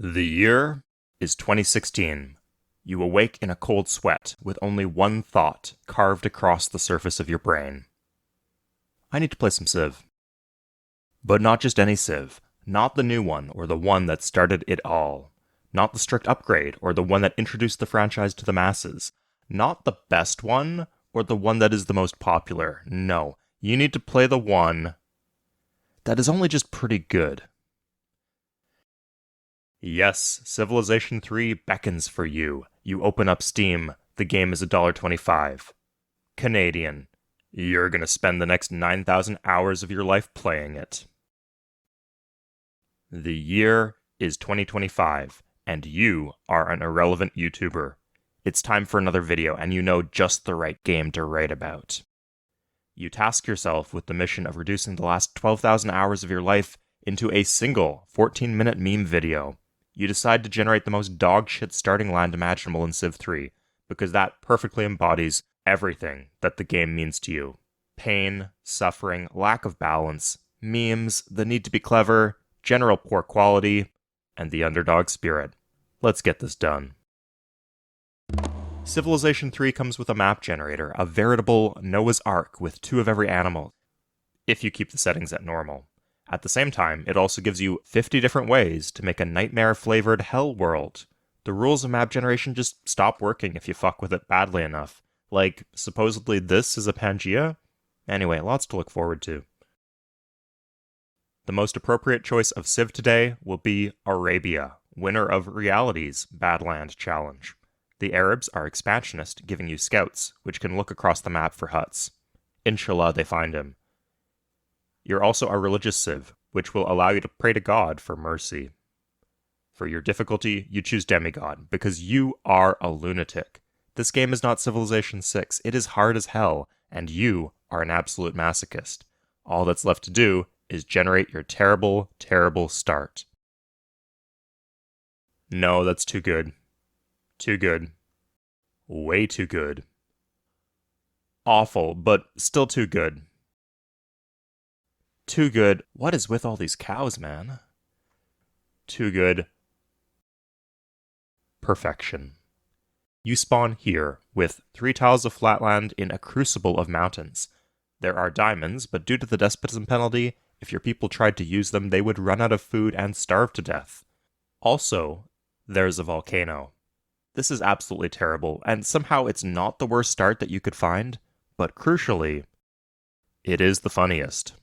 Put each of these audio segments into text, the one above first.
The year is 2016. You awake in a cold sweat with only one thought carved across the surface of your brain. I need to play some Civ. But not just any Civ. Not the new one or the one that started it all. Not the strict upgrade or the one that introduced the franchise to the masses. Not the best one or the one that is the most popular. No, you need to play the one that is only just pretty good. Yes, Civilization 3 beckons for you. You open up Steam, the game is $1.25. Canadian. You're gonna spend the next 9,000 hours of your life playing it. The year is 2025, and you are an irrelevant YouTuber. It's time for another video, and you know just the right game to write about. You task yourself with the mission of reducing the last 12,000 hours of your life into a single 14-minute meme video. You decide to generate the most dog-shit starting land imaginable in Civ 3, because that perfectly embodies everything that the game means to you. Pain, suffering, lack of balance, memes, the need to be clever, general poor quality, and the underdog spirit. Let's get this done. Civilization 3 comes with a map generator, a veritable Noah's Ark with 2 of every animal, if you keep the settings at normal. At the same time, it also gives you 50 different ways to make a nightmare-flavored hell world. The rules of map generation just stop working if you fuck with it badly enough. Like, supposedly this is a Pangea? Anyway, lots to look forward to. The most appropriate choice of Civ today will be Arabia, winner of Reality's Badland Challenge. The Arabs are expansionist, giving you scouts, which can look across the map for huts. Inshallah they find him. You're also a religious Civ, which will allow you to pray to God for mercy. For your difficulty, you choose Demigod, because you are a lunatic. This game is not Civilization 6, it is hard as hell, and you are an absolute masochist. All that's left to do is generate your terrible, terrible start. No, that's too good. Too good. Way too good. Awful, but still too good. Too good. What is with all these cows, man? Too good. Perfection. You spawn here, with 3 tiles of flatland in a crucible of mountains. There are diamonds, but due to the despotism penalty, if your people tried to use them, they would run out of food and starve to death. Also, there's a volcano. This is absolutely terrible, and somehow it's not the worst start that you could find, but crucially, it is the funniest.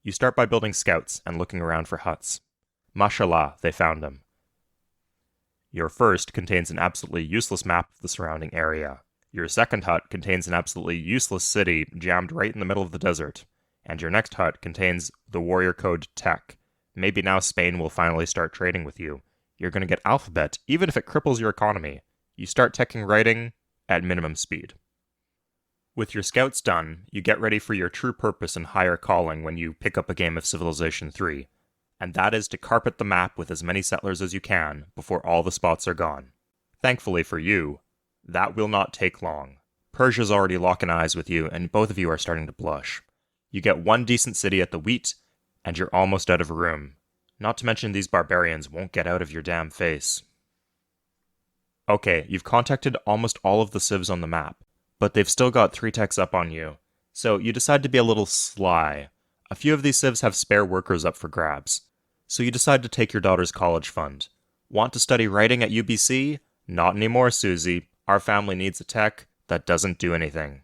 You start by building scouts and looking around for huts. Mashallah, they found them. Your first contains an absolutely useless map of the surrounding area. Your second hut contains an absolutely useless city jammed right in the middle of the desert. And your next hut contains the warrior code tech. Maybe now Spain will finally start trading with you. You're going to get alphabet, even if it cripples your economy. You start teching writing at minimum speed. With your scouts done, you get ready for your true purpose and higher calling when you pick up a game of Civilization 3. And that is to carpet the map with as many settlers as you can before all the spots are gone. Thankfully for you, that will not take long. Persia's already locking eyes with you, and both of you are starting to blush. You get one decent city at the wheat, and you're almost out of room. Not to mention these barbarians won't get out of your damn face. Okay, you've contacted almost all of the civs on the map, but they've still got 3 techs up on you. So you decide to be a little sly. A few of these civs have spare workers up for grabs. So you decide to take your daughter's college fund. Want to study writing at UBC? Not anymore, Susie. Our family needs a tech that doesn't do anything.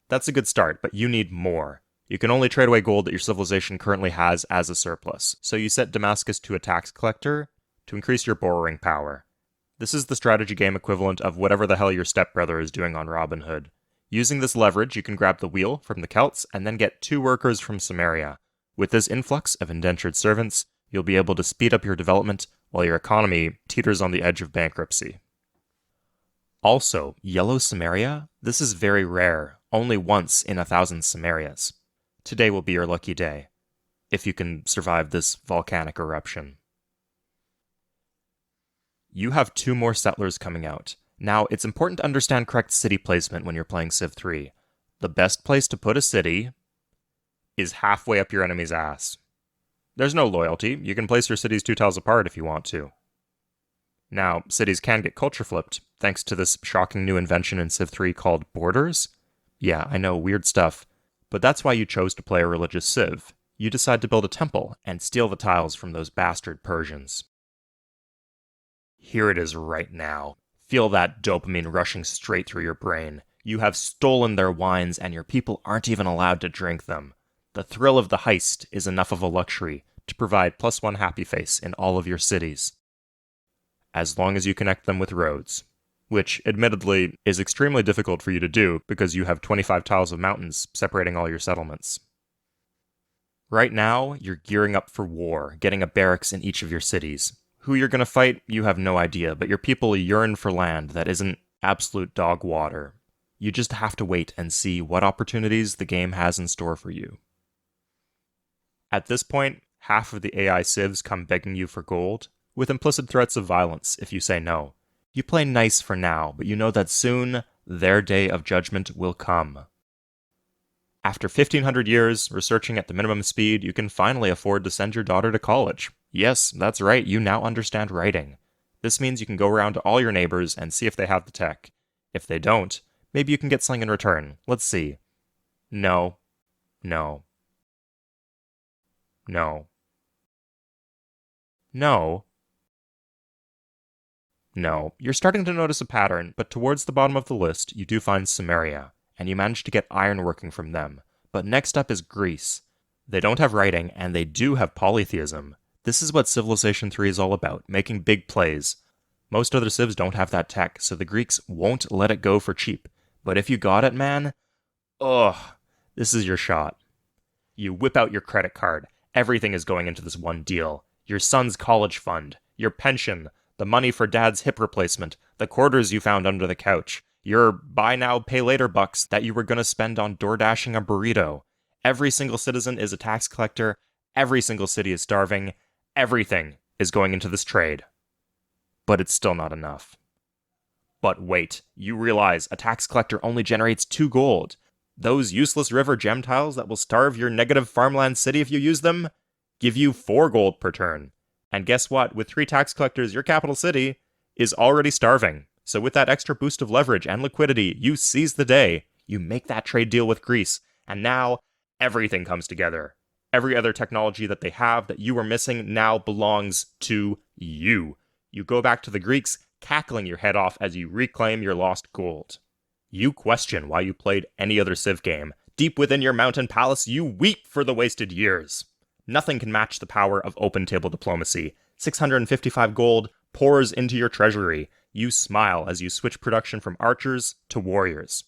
That's a good start, but you need more. You can only trade away gold that your civilization currently has as a surplus, so you set Damascus to a tax collector to increase your borrowing power. This is the strategy game equivalent of whatever the hell your stepbrother is doing on Robin Hood. Using this leverage, you can grab the wheel from the Celts and then get 2 workers from Samaria. With this influx of indentured servants, you'll be able to speed up your development while your economy teeters on the edge of bankruptcy. Also, Yellow Samaria? This is very rare, only once in 1,000 Samarias. Today will be your lucky day, if you can survive this volcanic eruption. You have 2 more settlers coming out. Now, it's important to understand correct city placement when you're playing Civ 3. The best place to put a city is halfway up your enemy's ass. There's no loyalty. You can place your cities 2 tiles apart if you want to. Now, cities can get culture flipped, thanks to this shocking new invention in Civ 3 called borders. Yeah, I know, weird stuff. But that's why you chose to play a religious Civ. You decide to build a temple and steal the tiles from those bastard Persians. Here it is right now. Feel that dopamine rushing straight through your brain. You have stolen their wines and your people aren't even allowed to drink them. The thrill of the heist is enough of a luxury to provide +1 happy face in all of your cities. As long as you connect them with roads. Which, admittedly, is extremely difficult for you to do because you have 25 tiles of mountains separating all your settlements. Right now, you're gearing up for war, getting a barracks in each of your cities. Who you're gonna fight, you have no idea, but your people yearn for land that isn't absolute dog water. You just have to wait and see what opportunities the game has in store for you. At this point, half of the AI civs come begging you for gold, with implicit threats of violence if you say no. You play nice for now, but you know that soon, their day of judgment will come. After 1,500 years researching at the minimum speed, you can finally afford to send your daughter to college. Yes, that's right, you now understand writing. This means you can go around to all your neighbors and see if they have the tech. If they don't, maybe you can get something in return. Let's see. No. No. No. No. No. You're starting to notice a pattern, but towards the bottom of the list, you do find Samaria, and you manage to get ironworking from them. But next up is Greece. They don't have writing, and they do have polytheism. This is what Civilization 3 is all about, making big plays. Most other civs don't have that tech, so the Greeks won't let it go for cheap. But if you got it, man, this is your shot. You whip out your credit card. Everything is going into this one deal. Your son's college fund, your pension, the money for dad's hip replacement, the quarters you found under the couch, your buy now, pay later bucks that you were going to spend on door dashing a burrito. Every single citizen is a tax collector. Every single city is starving. Everything is going into this trade. But it's still not enough. But wait, you realize a tax collector only generates 2 gold. Those useless river gem tiles that will starve your negative farmland city if you use them give you 4 gold per turn. And guess what? With 3 tax collectors, your capital city is already starving. So with that extra boost of leverage and liquidity, you seize the day. You make that trade deal with Greece. And now, everything comes together. Every other technology that they have that you were missing now belongs to you. You go back to the Greeks, cackling your head off as you reclaim your lost gold. You question why you played any other Civ game. Deep within your mountain palace, you weep for the wasted years. Nothing can match the power of open table diplomacy. 655 gold pours into your treasury. You smile as you switch production from archers to warriors.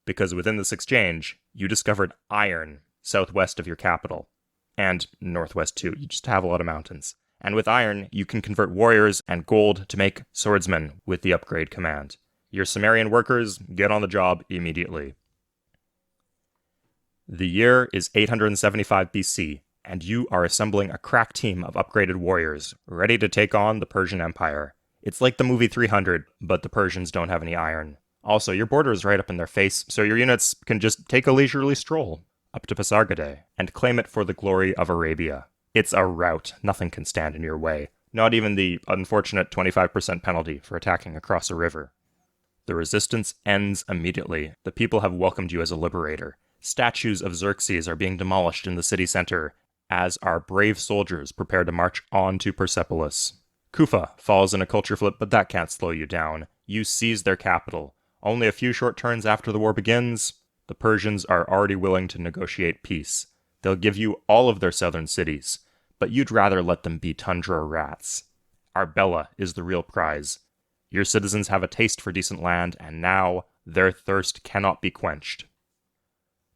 Because within this exchange, you discovered iron southwest of your capital. And northwest too, you just have a lot of mountains. And with iron, you can convert warriors and gold to make swordsmen with the upgrade command. Your Sumerian workers get on the job immediately. The year is 875 BC, and you are assembling a crack team of upgraded warriors, ready to take on the Persian Empire. It's like the movie 300, but the Persians don't have any iron. Also, your border is right up in their face, so your units can just take a leisurely stroll up to Pasargadae and claim it for the glory of Arabia. It's a rout. Nothing can stand in your way. Not even the unfortunate 25% penalty for attacking across a river. The resistance ends immediately. The people have welcomed you as a liberator. Statues of Xerxes are being demolished in the city center, as our brave soldiers prepare to march on to Persepolis. Kufa falls in a culture flip, but that can't slow you down. You seize their capital. Only a few short turns after the war begins, the Persians are already willing to negotiate peace. They'll give you all of their southern cities, but you'd rather let them be tundra rats. Arbela is the real prize. Your citizens have a taste for decent land, and now their thirst cannot be quenched.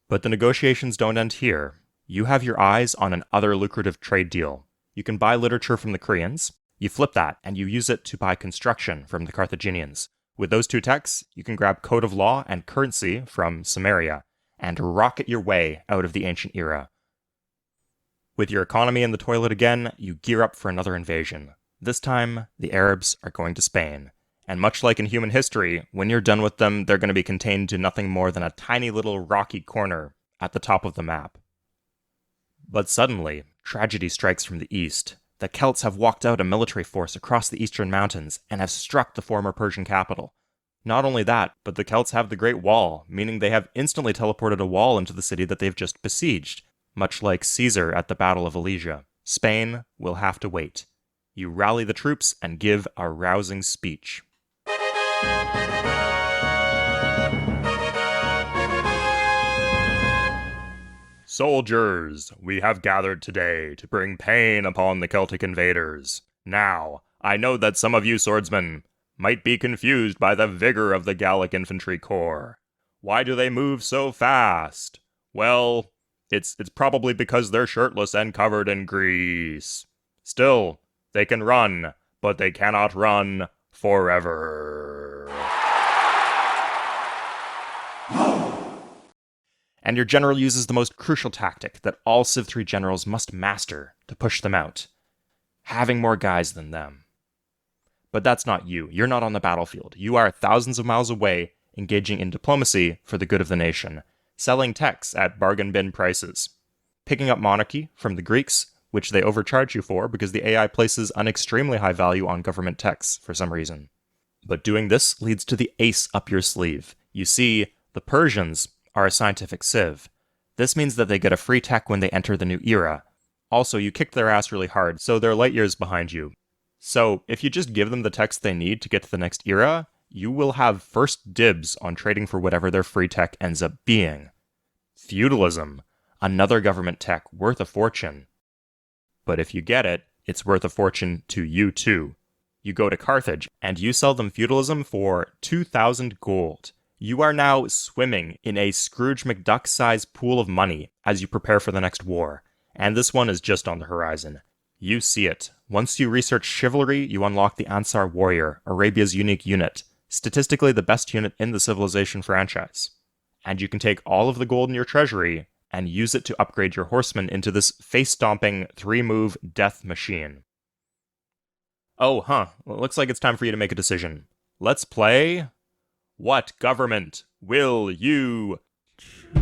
But the negotiations don't end here. You have your eyes on an other lucrative trade deal. You can buy literature from the Koreans. You flip that, and you use it to buy construction from the Carthaginians. With those 2 techs, you can grab code of law and currency from Samaria, and rocket your way out of the ancient era. With your economy in the toilet again, you gear up for another invasion. This time, the Arabs are going to Spain. And much like in human history, when you're done with them, they're going to be contained to nothing more than a tiny little rocky corner at the top of the map. But suddenly, Tragedy strikes from the east. The Celts have walked out a military force across the eastern mountains and have struck the former Persian capital. Not only that, but the Celts have the Great Wall, meaning they have instantly teleported a wall into the city that they've just besieged, much like Caesar at the Battle of Alesia. Spain will have to wait. You rally the troops and give a rousing speech. Soldiers, we have gathered today to bring pain upon the Celtic invaders. Now, I know that some of you swordsmen might be confused by the vigor of the Gallic infantry corps. Why do they move so fast? Well, it's probably because they're shirtless and covered in grease. Still, they can run, but they cannot run forever. And your general uses the most crucial tactic that all Civ 3 generals must master to push them out. Having more guys than them. But that's not you. You're not on the battlefield. You are thousands of miles away, engaging in diplomacy for the good of the nation, selling techs at bargain bin prices, picking up monarchy from the Greeks, which they overcharge you for because the AI places an extremely high value on government techs for some reason. But doing this leads to the ace up your sleeve. You see, the Persians are a scientific civ. This means that they get a free tech when they enter the new era. Also, you kicked their ass really hard, so they're light years behind you. So, if you just give them the techs they need to get to the next era, you will have first dibs on trading for whatever their free tech ends up being. Feudalism. Another government tech worth a fortune. But if you get it, it's worth a fortune to you too. You go to Carthage, and you sell them feudalism for 2,000 gold. You are now swimming in a Scrooge McDuck-sized pool of money as you prepare for the next war. And this one is just on the horizon. You see it. Once you research chivalry, you unlock the Ansar Warrior, Arabia's unique unit. Statistically the best unit in the Civilization franchise. And you can take all of the gold in your treasury and use it to upgrade your horsemen into this face-stomping 3-move death machine. Oh, looks like it's time for you to make a decision. Let's play... What government will you choose?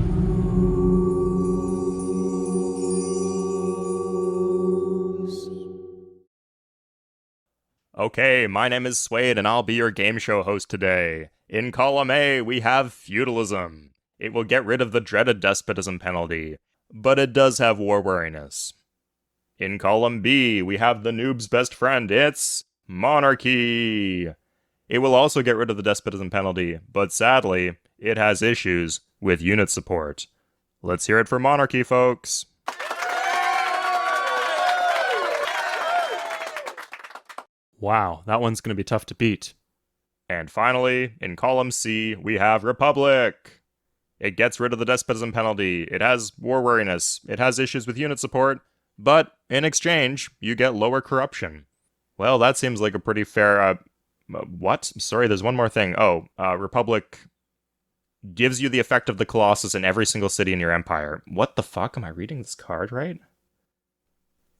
Okay, my name is Suede and I'll be your game show host today. In column A, we have feudalism. It will get rid of the dreaded despotism penalty, but it does have war weariness. In column B, we have the noob's best friend, it's monarchy. It will also get rid of the despotism penalty, but sadly, it has issues with unit support. Let's hear it for monarchy, folks. Wow, that one's going to be tough to beat. And finally, in column C, we have republic. It gets rid of the despotism penalty, it has war weariness, it has issues with unit support, but in exchange, you get lower corruption. Well, that seems like a pretty fair, what? Sorry, there's one more thing. Republic gives you the effect of the Colossus in every single city in your empire. What the fuck? Am I reading this card right?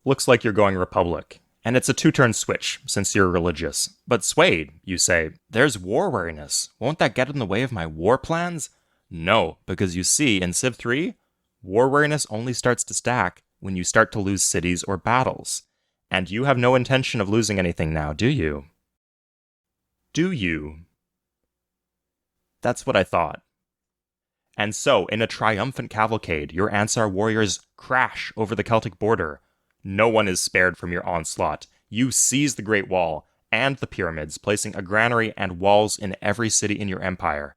Looks like you're going Republic. And it's a 2-turn switch, since you're religious. But Suede, you say, there's war weariness. Won't that get in the way of my war plans? No, because you see, in Civ 3, war weariness only starts to stack when you start to lose cities or battles. And you have no intention of losing anything now, do you? Do you? That's what I thought. And so, in a triumphant cavalcade, your Ansar warriors crash over the Celtic border. No one is spared from your onslaught. You seize the Great Wall and the pyramids, placing a granary and walls in every city in your empire.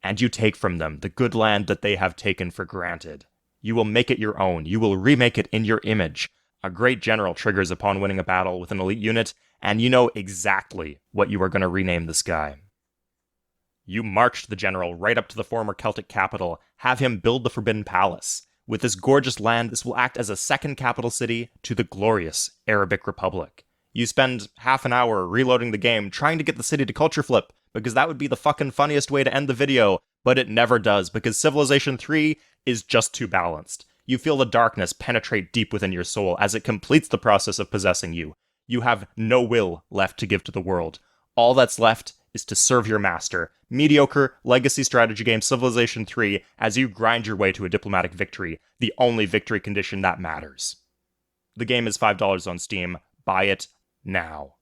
And you take from them the good land that they have taken for granted. You will make it your own. You will remake it in your image. A great general triggers upon winning a battle with an elite unit, and you know exactly what you are going to rename this guy. You march the general right up to the former Celtic capital, have him build the Forbidden Palace. With this gorgeous land, this will act as a second capital city to the glorious Arabic Republic. You spend half an hour reloading the game trying to get the city to culture flip, because that would be the fucking funniest way to end the video, but it never does, because Civilization 3 is just too balanced. You feel the darkness penetrate deep within your soul as it completes the process of possessing you. You have no will left to give to the world. All that's left is to serve your master. Mediocre legacy strategy game Civilization 3 as you grind your way to a diplomatic victory, the only victory condition that matters. The game is $5 on Steam. Buy it now.